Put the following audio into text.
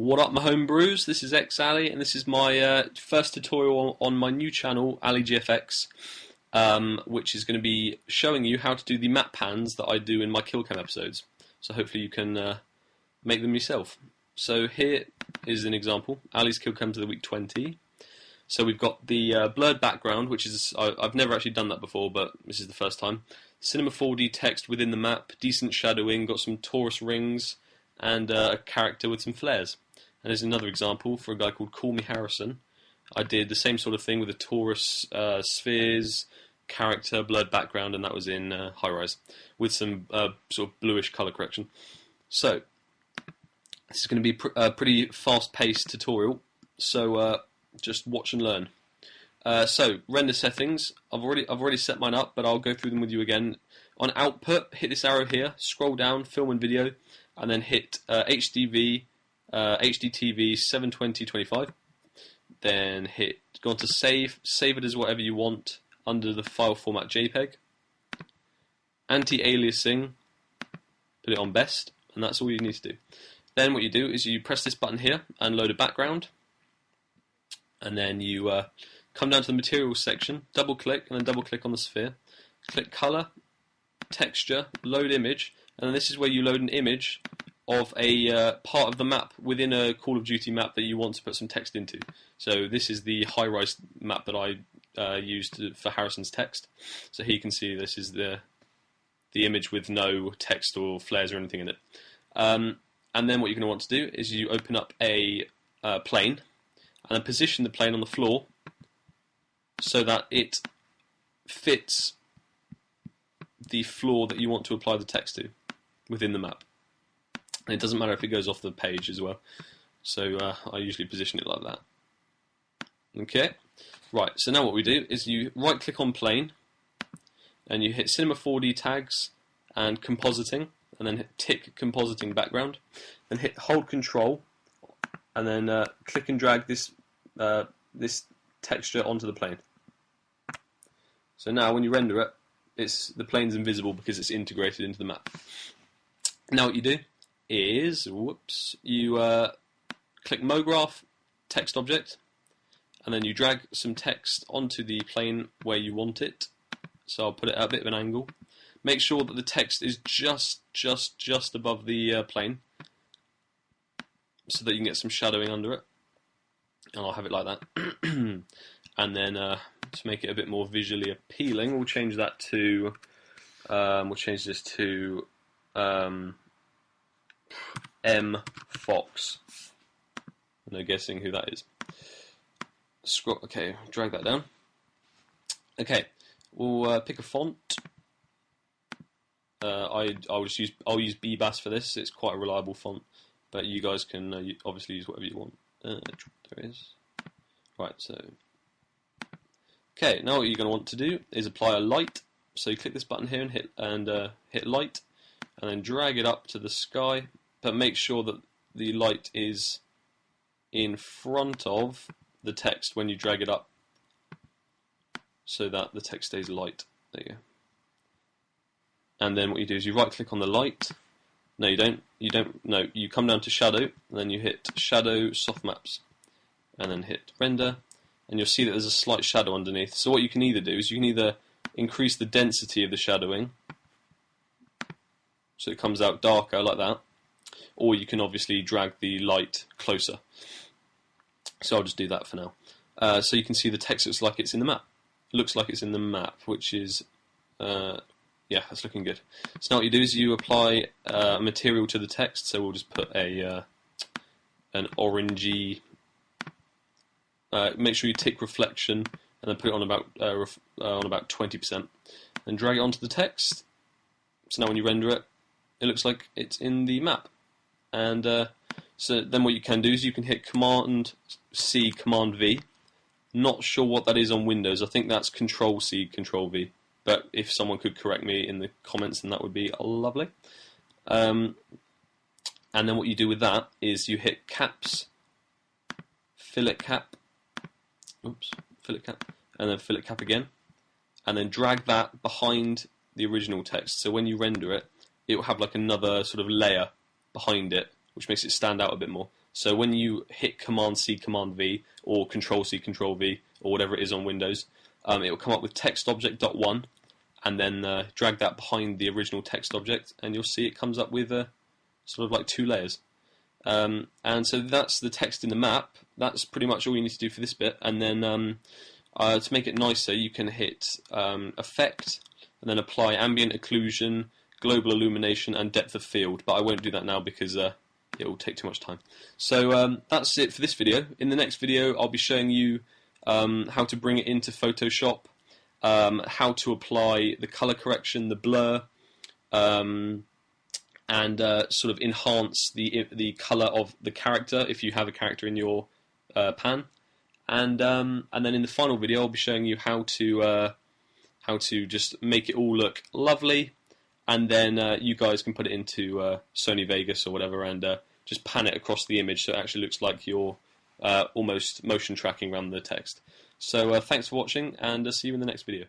What up, my homebrews? This is XAli, and this is my first tutorial on my new channel, AliGFX, which is going to be showing you how to do the map pans that I do in my Killcam episodes. So hopefully you can make them yourself. So here is an example, Ali's Killcam to the week 20. So we've got the blurred background, which is, I've never actually done that before, but this is the first time. Cinema 4D text within the map, decent shadowing, got some torus rings, and a character with some flares. And there's another example for a guy called Call Me Harrison. I did the same sort of thing with the torus spheres, character, blurred background, and that was in high rise with some sort of bluish colour correction. So this is going to be a pretty fast-paced tutorial. So just watch and learn. So render settings. I've already set mine up, but I'll go through them with you again. On output, hit this arrow here, scroll down, film and video, and then hit HDTV 720/25. Then go on to save it as whatever you want under the file format JPEG. Anti-aliasing, put it on best, and that's all you need to do. Then what you do is you press this button here and load a background, and then you come down to the materials section, double click, and then double click on the sphere. Click color, texture, load image, and then this is where you load an image of a part of the map within a Call of Duty map that you want to put some text into. So this is the high-rise map that I used for Harrison's text. So here you can see this is the image with no text or flares or anything in it. And then what you're going to want to do is you open up a plane and then position the plane on the floor so that it fits the floor that you want to apply the text to within the map. And it doesn't matter if it goes off the page as well. So I usually position it like that. Okay, right, so now what we do is you right click on plane and you hit Cinema 4D tags and compositing, and then hit tick compositing background, then hit hold control and then click and drag this texture onto the plane. So now when you render it, the plane's invisible because it's integrated into the map. Now what you do is, you click MoGraph, text object, and then you drag some text onto the plane where you want it. So I'll put it at a bit of an angle. Make sure that the text is just above the plane, so that you can get some shadowing under it. And I'll have it like that. And then to make it a bit more visually appealing, we'll change that to this to M Fox. No guessing who that is. Scroll. Okay, drag that down. Okay, we'll pick a font. I'll use BBass for this. It's quite a reliable font, but you guys can obviously use whatever you want. There it is. Right. So, okay. Now what you're going to want to do is apply a light. So you click this button here and hit light, and then drag it up to the sky. But make sure that the light is in front of the text when you drag it up, so that the text stays light. There you go. And then what you do is you right click on the light. No, you don't. No, you come down to shadow, and then you hit shadow soft maps, and then hit render, and you'll see that there's a slight shadow underneath. So what you can either do is you can either increase the density of the shadowing, so it comes out darker like that, or you can obviously drag the light closer. So I'll just do that for now. So you can see the text looks like it's in the map. It looks like it's in the map, which is, yeah, that's looking good. So now what you do is you apply material to the text. So we'll just put an orangey. Make sure you tick reflection, and then put it on about 20%, and drag it onto the text. So now when you render it, it looks like it's in the map. And so then what you can do is you can hit Command C, Command V. Not sure what that is on Windows. I think that's Control C, Control V. But if someone could correct me in the comments, then that would be lovely. And then what you do with that is you hit caps, fillet cap, fillet cap, and then fillet cap again, and then drag that behind the original text. So when you render it, it will have like another sort of layer behind it, which makes it stand out a bit more. So when you hit Command C, Command V, or Control C, Control V, or whatever it is on Windows, it will come up with text object.1, and then drag that behind the original text object, and you'll see it comes up with sort of like 2 layers. And so that's the text in the map. That's pretty much all you need to do for this bit. And then to make it nicer, you can hit Effect, and then apply Ambient Occlusion, Global Illumination, and Depth of Field. But I won't do that now because it will take too much time. So that's it for this video. In the next video, I'll be showing you how to bring it into Photoshop, how to apply the color correction, the blur, and sort of enhance the color of the character if you have a character in your pan, and then in the final video I'll be showing you how to just make it all look lovely, and then you guys can put it into Sony Vegas or whatever and just pan it across the image so it actually looks like you're almost motion tracking around the text. So thanks for watching, and see you in the next video.